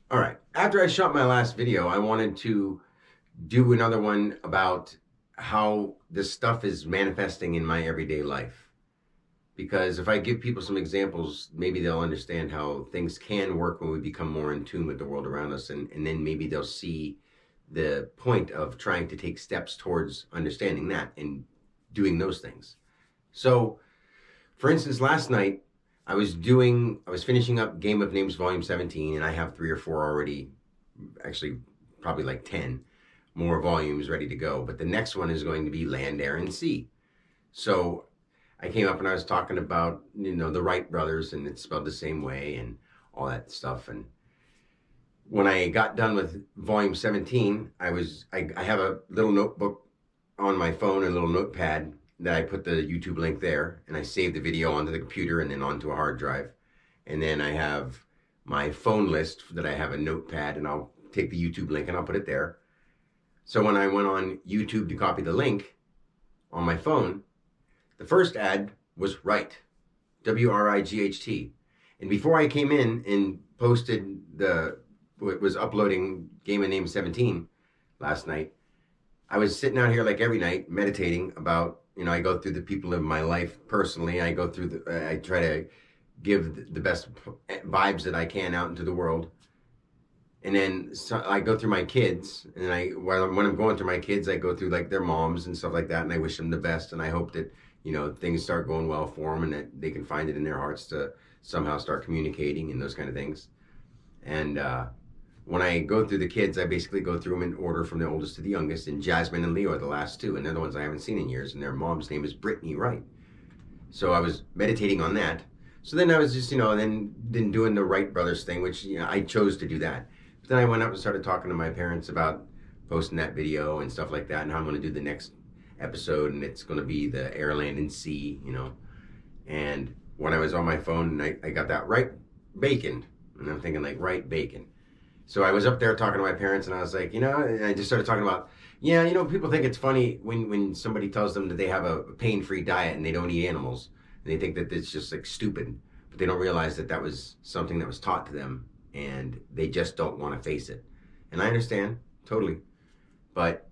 All right. After I shot my last video, I wanted to do another one about how this stuff is manifesting in my everyday life. Because if I give people some examples, maybe they'll understand how things can work when we become more in tune with the world around us. And then maybe they'll see the point of trying to take steps towards understanding that and doing those things. So, for instance, last night I was finishing up Game of Names Volume 17, and I have three or four already, actually probably like 10 more volumes ready to go. But the next one is going to be Land, Air, and Sea. So I came up and I was talking about, the Wright brothers, and it's spelled the same way and all that stuff. And when I got done with volume 17, I have a little notebook on my phone, a little notepad that I put the YouTube link there, and I save the video onto the computer and then onto a hard drive. And then I have my phone list that I have a notepad, and I'll take the YouTube link and I'll put it there. So when I went on YouTube to copy the link on my phone, the first ad was Wright, Wright. And before I came in and posted was uploading Game of Names 17 last night, I was sitting out here like every night meditating about, I go through the people in my life personally. I try to give the best vibes that I can out into the world. And then I go through my kids, and when I'm going through my kids, I go through like their moms and stuff like that, and I wish them the best, and I hope that things start going well for them, and that they can find it in their hearts to somehow start communicating and those kind of things. And when I go through the kids, I basically go through them in order from the oldest to the youngest, and Jasmine and Leo are the last two, and they're the ones I haven't seen in years, and their mom's name is Brittany Wright. So I was meditating on that. So then I was just, then doing the Wright brothers thing, which, I chose to do that. But then I went up and started talking to my parents about posting that video and stuff like that, and how I'm going to do the next episode, and it's going to be the Air, Land, and Sea, And when I was on my phone, and I got that Wright bacon, and I'm thinking like Wright bacon. So I was up there talking to my parents, and I was like, and I just started talking about, people think it's funny when somebody tells them that they have a pain-free diet and they don't eat animals, and they think that it's just like stupid, but they don't realize that was something that was taught to them, and they just don't want to face it. And I understand, totally. But,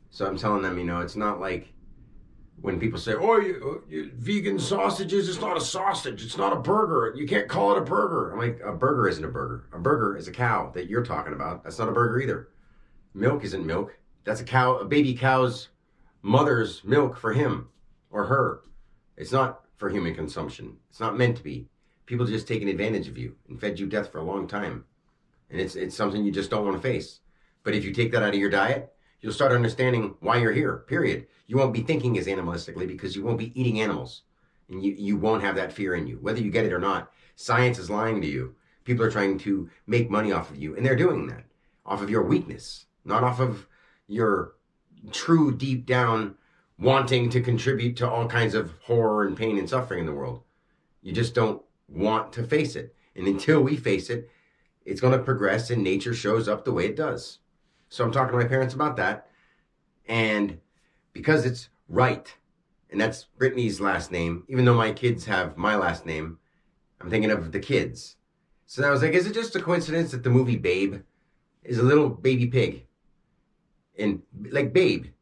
so I'm telling them, it's not like when people say, oh, you vegan sausages, it's not a sausage, it's not a burger, you can't call it a burger. I'm like, a burger isn't a burger. A burger is a cow that you're talking about. That's not a burger either. Milk isn't milk. That's a baby cow's mother's milk for him or her. It's not for human consumption. It's not meant to be. People just taken advantage of you and fed you death for a long time. And it's something you just don't want to face. But if you take that out of your diet, you'll start understanding why you're here, period. You won't be thinking as animalistically because you won't be eating animals. And you won't have that fear in you. Whether you get it or not, science is lying to you. People are trying to make money off of you. And they're doing that off of your weakness, not off of your true deep down wanting to contribute to all kinds of horror and pain and suffering in the world. You just don't want to face it. And until we face it, it's going to progress and nature shows up the way it does. So I'm talking to my parents about that. And because it's Wright, and that's Brittany's last name, even though my kids have my last name, I'm thinking of the kids. So I was like, is it just a coincidence that the movie Babe is a little baby pig? And like baby.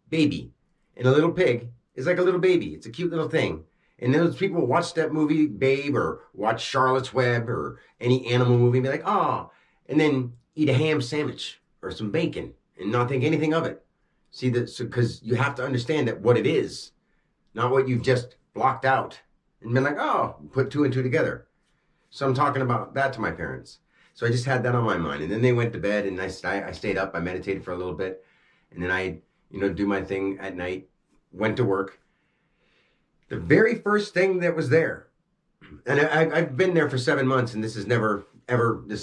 And a little pig is like a little baby. It's a cute little thing. And those people watch that movie Babe or watch Charlotte's Web or any animal movie and be like, oh, and then eat a ham sandwich or some bacon and not think anything of it. See, because you have to understand that what it is, not what you've just blocked out and been like, oh, put two and two together. So I'm talking about that to my parents. So I just had that on my mind. And then they went to bed, and I stayed up. I meditated for a little bit. And then I, do my thing at night, went to work. The very first thing that was there, and I've been there for 7 months, and this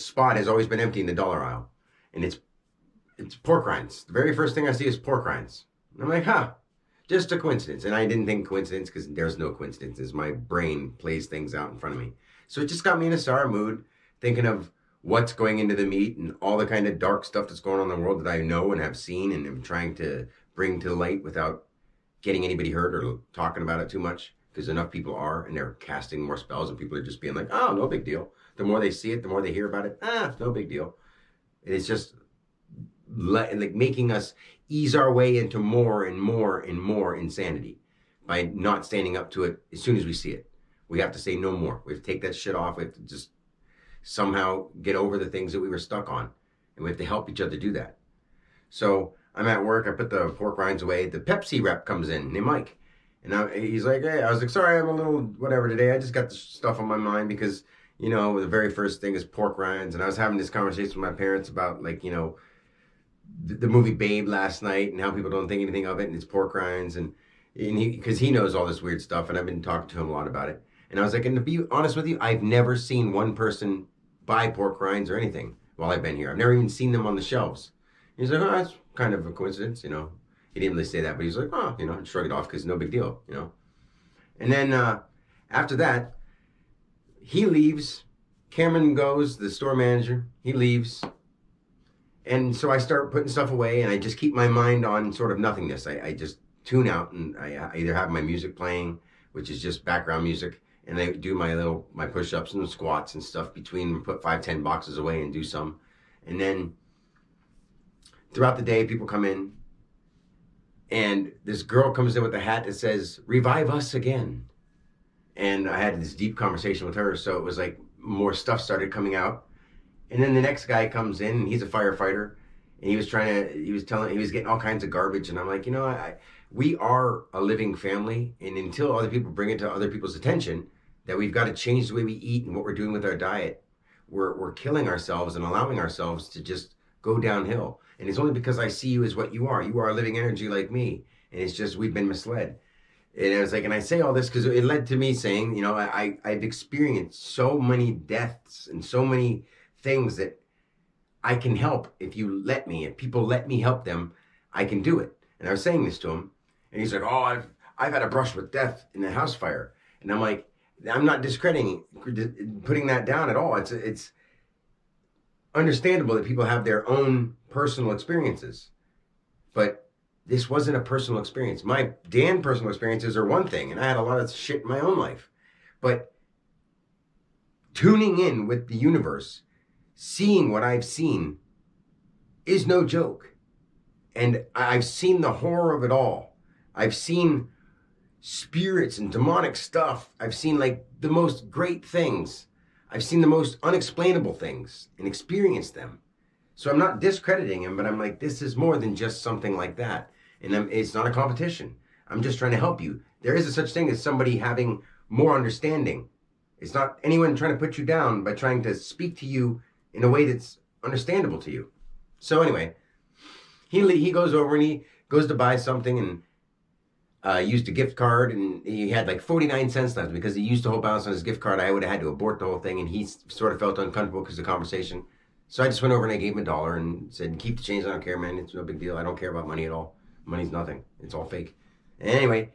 spot has always been empty in the dollar aisle. And it's pork rinds. The very first thing I see is pork rinds. And I'm like, just a coincidence. And I didn't think coincidence because there's no coincidences. My brain plays things out in front of me. So it just got me in a sour mood, thinking of what's going into the meat and all the kind of dark stuff that's going on in the world that I know and have seen and am trying to bring to light without getting anybody hurt or talking about it too much, because enough people are, and they're casting more spells, and people are just being like, oh, no big deal. The more they see it, the more they hear about it, no big deal. It's just like making us ease our way into more and more and more insanity by not standing up to it as soon as we see it. We have to say no more. We have to take that shit off. We have to just somehow get over the things that we were stuck on. And we have to help each other do that. So I'm at work. I put the pork rinds away. The Pepsi rep comes in, named Mike. And he's like, hey, I was like, sorry, I'm a little whatever today. I just got this stuff on my mind because, you know, the very first thing is pork rinds. And I was having this conversation with my parents about, like, you know, the movie Babe last night and how people don't think anything of it. And it's pork rinds. And because he knows all this weird stuff. And I've been talking to him a lot about it. And I was like, and to be honest with you, I've never seen one person buy pork rinds or anything while I've been here. I've never even seen them on the shelves. He's like, oh, that's kind of a coincidence, you know. He didn't really say that, but he's like, oh, you know, shrug it off because no big deal, you know. And then after that, he leaves. Cameron goes, the store manager, he leaves. And so I start putting stuff away and I just keep my mind on sort of nothingness. I just tune out and I either have my music playing, which is just background music, and I do my push-ups and squats and stuff between, put 5-10 boxes away and do some. And then throughout the day, people come in, and this girl comes in with a hat that says, revive us again. And I had this deep conversation with her, so it was like more stuff started coming out. And then the next guy comes in, and he's a firefighter, and he was getting all kinds of garbage. And I'm like, you know, we are a living family, and until other people bring it to other people's attention, that we've got to change the way we eat and what we're doing with our diet, we're killing ourselves and allowing ourselves to just go downhill. And it's only because I see you as what you are. You are a living energy like me. And it's just, we've been misled. And I was like, and I say all this because it led to me saying, you know, I've experienced so many deaths and so many things that I can help if you let me. If people let me help them, I can do it. And I was saying this to him. And he's like, oh, I've had a brush with death in a house fire. And I'm like, I'm not discrediting, putting that down at all. It's understandable that people have their own personal experiences, but this wasn't a personal experience. My Dan personal experiences are one thing, and I had a lot of shit in my own life, but tuning in with the universe, seeing what I've seen is no joke. And I've seen the horror of it all. I've seen spirits and demonic stuff. I've seen like the most great things. I've seen the most unexplainable things and experienced them. So I'm not discrediting him, but I'm like, this is more than just something like that. And it's not a competition. I'm just trying to help you. There is a such thing as somebody having more understanding. It's not anyone trying to put you down by trying to speak to you in a way that's understandable to you. So anyway, he goes over and he goes to buy something and used a gift card, and he had like 49 cents left because he used the whole balance on his gift card. I would have had to abort the whole thing, and he sort of felt uncomfortable because of the conversation. So I just went over and I gave him $1 and said, keep the change, I don't care, man. It's no big deal. I don't care about money at all. Money's nothing. It's all fake. And anyway,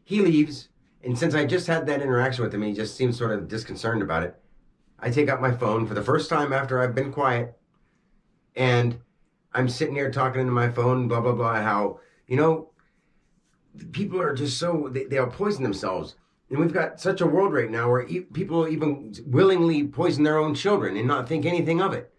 he leaves, and since I just had that interaction with him, he just seemed sort of disconcerted about it. I take out my phone for the first time after I've been quiet, and I'm sitting here talking into my phone, blah, blah, blah, how, you know, people are just so, they'll poison themselves. And we've got such a world right now where people even willingly poison their own children and not think anything of it.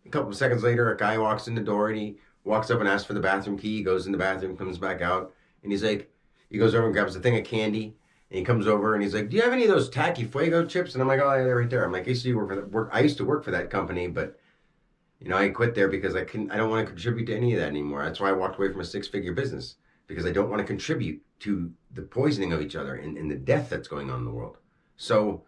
A couple of seconds later, a guy walks in the door and he walks up and asks for the bathroom key. He goes in the bathroom, comes back out, and he's like, he goes over and grabs a thing of candy, and he comes over and he's like, do you have any of those Tacky Fuego chips? And I'm like, oh, yeah, they're right there. I'm like, I used to work for that company, but you know, I quit there because I don't want to contribute to any of that anymore. That's why I walked away from a 6-figure business, because I don't want to contribute to the poisoning of each other and the death that's going on in the world. So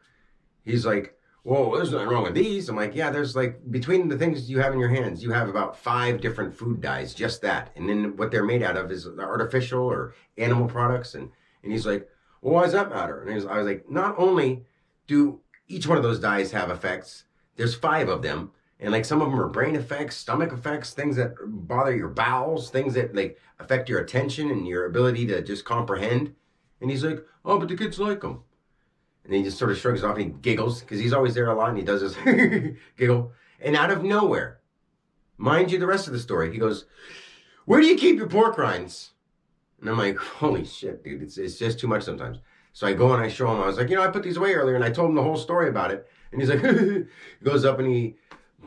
he's like, whoa, there's nothing wrong with these. I'm like, yeah, there's like, between the things you have in your hands, you have about 5 different food dyes, just that. And then what they're made out of is artificial or animal products. And he's like, well, why does that matter? And I was like, not only do each one of those dyes have effects, there's 5 of them. And like some of them are brain effects, stomach effects, things that bother your bowels, things that like affect your attention and your ability to just comprehend. And he's like, oh, but the kids like them. And he just sort of shrugs off and he giggles because he's always there a lot and he does this giggle. And out of nowhere, mind you, the rest of the story, he goes, where do you keep your pork rinds? And I'm like, holy shit, dude, it's just too much sometimes. So I go and I show him, I was like, you know, I put these away earlier, and I told him the whole story about it. And he's like, he goes up and he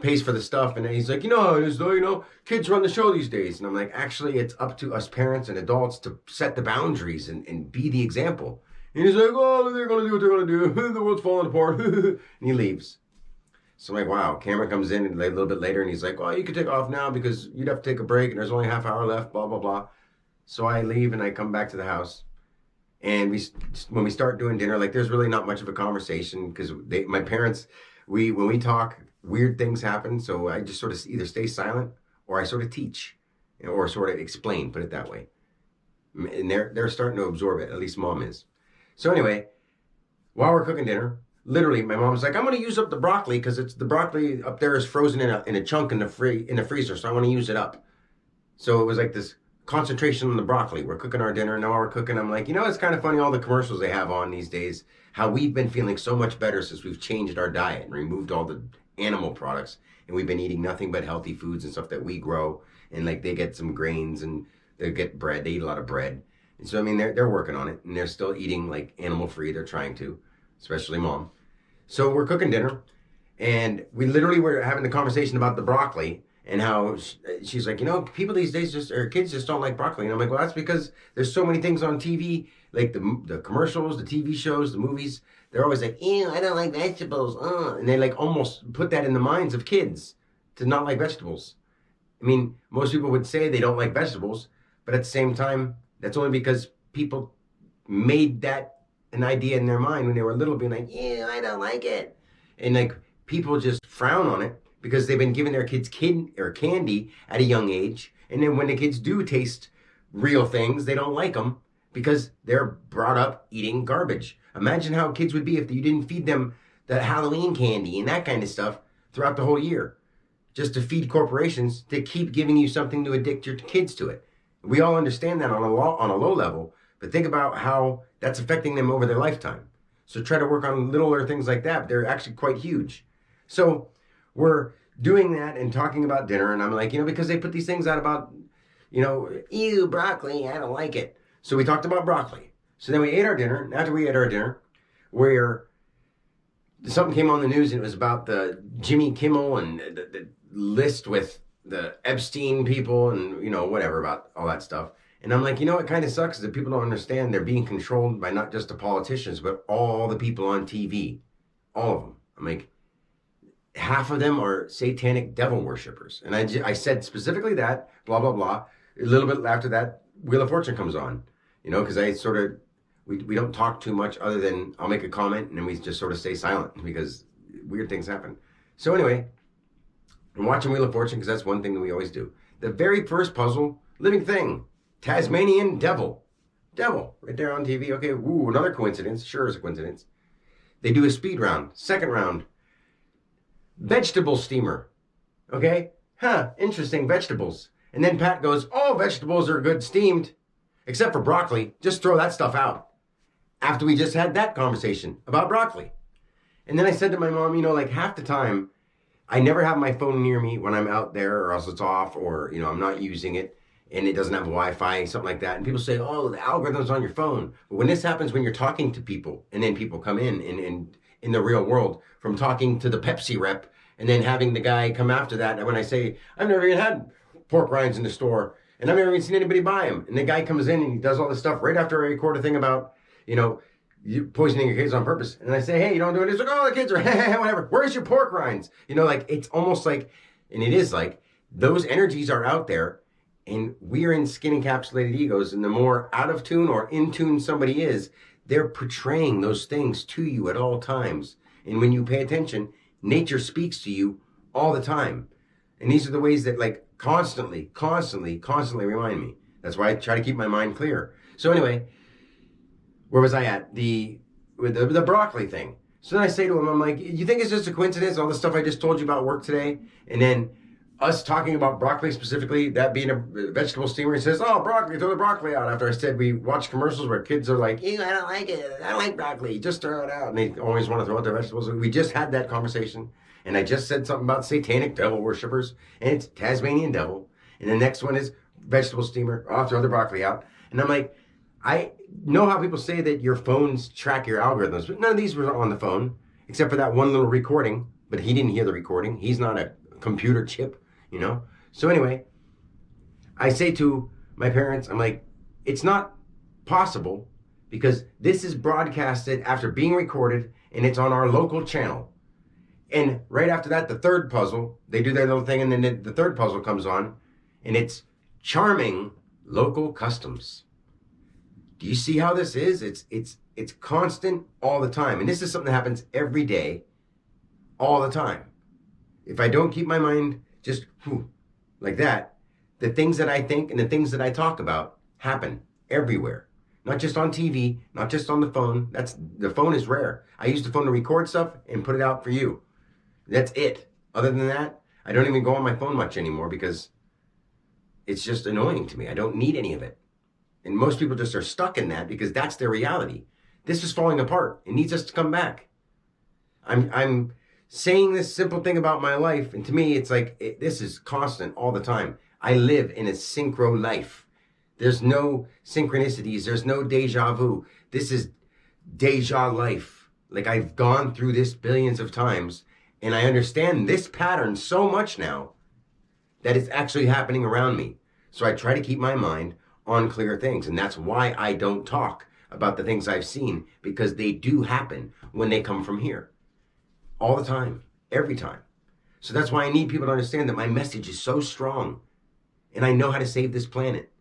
pays for the stuff, and then he's like, kids run the show these days. And I'm like, actually, it's up to us parents and adults to set the boundaries and be the example. And he's like, oh, they're going to do what they're going to do. The world's falling apart. And he leaves. So I'm like, wow. Cameron comes in a little bit later, and he's like, well, you can take off now because you'd have to take a break, and there's only a half hour left, blah, blah, blah. So I leave, and I come back to the house. And when we start doing dinner, like, there's really not much of a conversation because my parents, when we talk, weird things happen. So I just sort of either stay silent or I sort of teach or sort of explain, put it that way. And they're starting to absorb it. At least Mom is. So anyway, while we're cooking dinner, literally my mom's like, I'm going to use up the broccoli because it's the broccoli up there is frozen in a chunk in the freezer. So I want to use it up. So it was like this concentration on the broccoli. We're cooking our dinner. And now while we're cooking, I'm like, it's kind of funny all the commercials they have on these days, how we've been feeling so much better since we've changed our diet and removed all the animal products. And we've been eating nothing but healthy foods and stuff that we grow. And like they get some grains and they get bread. They eat a lot of bread. And so, I mean, they're working on it and they're still eating like animal free. They're trying to, especially Mom. So we're cooking dinner and we literally were having the conversation about the broccoli and how she's like, people these days or kids just don't like broccoli. And I'm like, well, that's because there's so many things on TV, like the commercials, the TV shows, the movies. They're always like, ew, I don't like vegetables. And they like almost put that in the minds of kids to not like vegetables. I mean, most people would say they don't like vegetables, but at the same time, that's only because people made that an idea in their mind when they were little, being like, ew, I don't like it. And like people just frown on it because they've been giving their kids candy at a young age. And then when the kids do taste real things, they don't like them because they're brought up eating garbage. Imagine how kids would be if you didn't feed them that Halloween candy and that kind of stuff throughout the whole year, just to feed corporations to keep giving you something to addict your kids to it. We all understand that on a low level, but think about how that's affecting them over their lifetime. So try to work on littler things like that. They're actually quite huge. So we're doing that and talking about dinner, and I'm like, because they put these things out about, ew, broccoli, I don't like it. So we talked about broccoli. So then we ate our dinner. And after we ate our dinner, where something came on the news, and it was about the Jimmy Kimmel and the list with the Epstein people and, whatever about all that stuff. And I'm like, what kind of sucks is that people don't understand they're being controlled by not just the politicians, but all the people on TV. All of them. I'm like, half of them are satanic devil worshippers. And I said specifically that, blah, blah, blah. A little bit after that, Wheel of Fortune comes on, because I sort of, we don't talk too much other than I'll make a comment and then we just sort of stay silent because weird things happen. So anyway, I'm watching Wheel of Fortune because that's one thing that we always do. The very first puzzle, living thing, Tasmanian devil. Devil, right there on TV. Okay, ooh, another coincidence. Sure is a coincidence. They do a speed round. Second round, vegetable steamer. Okay? Interesting, vegetables. And then Pat goes, all vegetables are good steamed, except for broccoli. Just throw that stuff out. After we just had that conversation about broccoli. And then I said to my mom, like half the time, I never have my phone near me when I'm out there or else it's off or, I'm not using it and it doesn't have Wi-Fi, something like that. And people say, oh, the algorithm's on your phone. But when this happens, when you're talking to people and then people come in the real world from talking to the Pepsi rep and then having the guy come after that. And when I say, I've never even had pork rinds in the store and I've never even seen anybody buy them. And the guy comes in and he does all this stuff right after I record a thing about, you poisoning your kids on purpose. And I say, hey, you don't do it. He's like, oh, the kids are, whatever. Where's your pork rinds? Like, it's almost like, and it is like, those energies are out there and we're in skin encapsulated egos. And the more out of tune or in tune somebody is, they're portraying those things to you at all times. And when you pay attention, nature speaks to you all the time. And these are the ways that like constantly remind me. That's why I try to keep my mind clear. So anyway, where was I at? With the broccoli thing. So then I say to him, I'm like, you think it's just a coincidence, all the stuff I just told you about work today? And then us talking about broccoli specifically, that being a vegetable steamer, he says, oh, broccoli, throw the broccoli out. After I said we watch commercials where kids are like, ew, I don't like it. I don't like broccoli. Just throw it out. And they always want to throw out their vegetables. We just had that conversation. And I just said something about satanic devil worshippers. And it's Tasmanian devil. And the next one is vegetable steamer. I'll throw the broccoli out. And I'm like, I know how people say that your phones track your algorithms, but none of these were on the phone, except for that one little recording. But he didn't hear the recording. He's not a computer chip, you know? So anyway, I say to my parents, I'm like, it's not possible because this is broadcasted after being recorded and it's on our local channel. And right after that, the third puzzle, they do their little thing, and then the third puzzle comes on, and it's charming local customs. Do you see how this is? It's constant all the time. And this is something that happens every day, all the time. If I don't keep my mind just like that, the things that I think and the things that I talk about happen everywhere. Not just on TV, not just on the phone. The phone is rare. I use the phone to record stuff and put it out for you. That's it. Other than that, I don't even go on my phone much anymore because it's just annoying to me. I don't need any of it. And most people just are stuck in that because that's their reality. This is falling apart. It needs us to come back. I'm saying this simple thing about my life, and to me, it's like this is constant all the time. I live in a synchro life. There's no synchronicities. There's no deja vu. This is deja life. Like I've gone through this billions of times, and I understand this pattern so much now that it's actually happening around me. So I try to keep my mind on clear things. And that's why I don't talk about the things I've seen, because they do happen when they come from here. All the time, every time. So that's why I need people to understand that my message is so strong. And I know how to save this planet.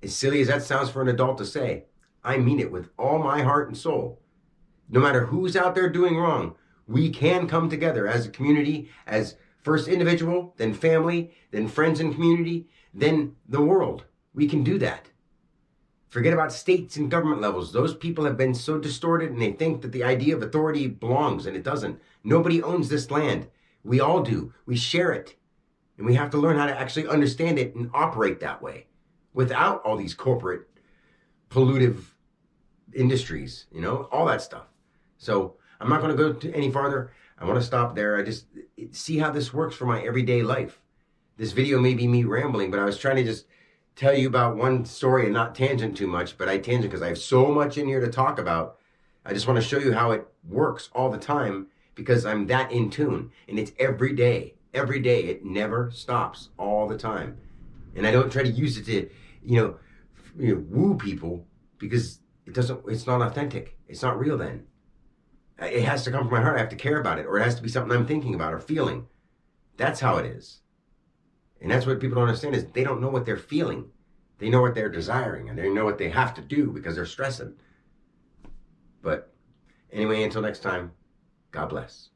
As silly as that sounds for an adult to say, I mean it with all my heart and soul. No matter who's out there doing wrong, we can come together as a community, as first individual, then family, then friends and community, then the world. We can do that. Forget about states and government levels. Those people have been so distorted and they think that the idea of authority belongs, and it doesn't. Nobody owns this land. We all do. We share it. And we have to learn how to actually understand it and operate that way without all these corporate pollutive industries, all that stuff. So I'm not going to go any farther. I want to stop there. I just see how this works for my everyday life. This video may be me rambling, but I was trying to just tell you about one story and not tangent too much, but I tangent because I have so much in here to talk about. I just want to show you how it works all the time because I'm that in tune, and it's every day. Every day. It never stops, all the time. And I don't try to use it to, woo people, because it's not authentic. It's not real then. It has to come from my heart. I have to care about it, or it has to be something I'm thinking about or feeling. That's how it is. And that's what people don't understand is they don't know what they're feeling. They know what they're desiring, and they know what they have to do because they're stressing. But anyway, until next time, God bless.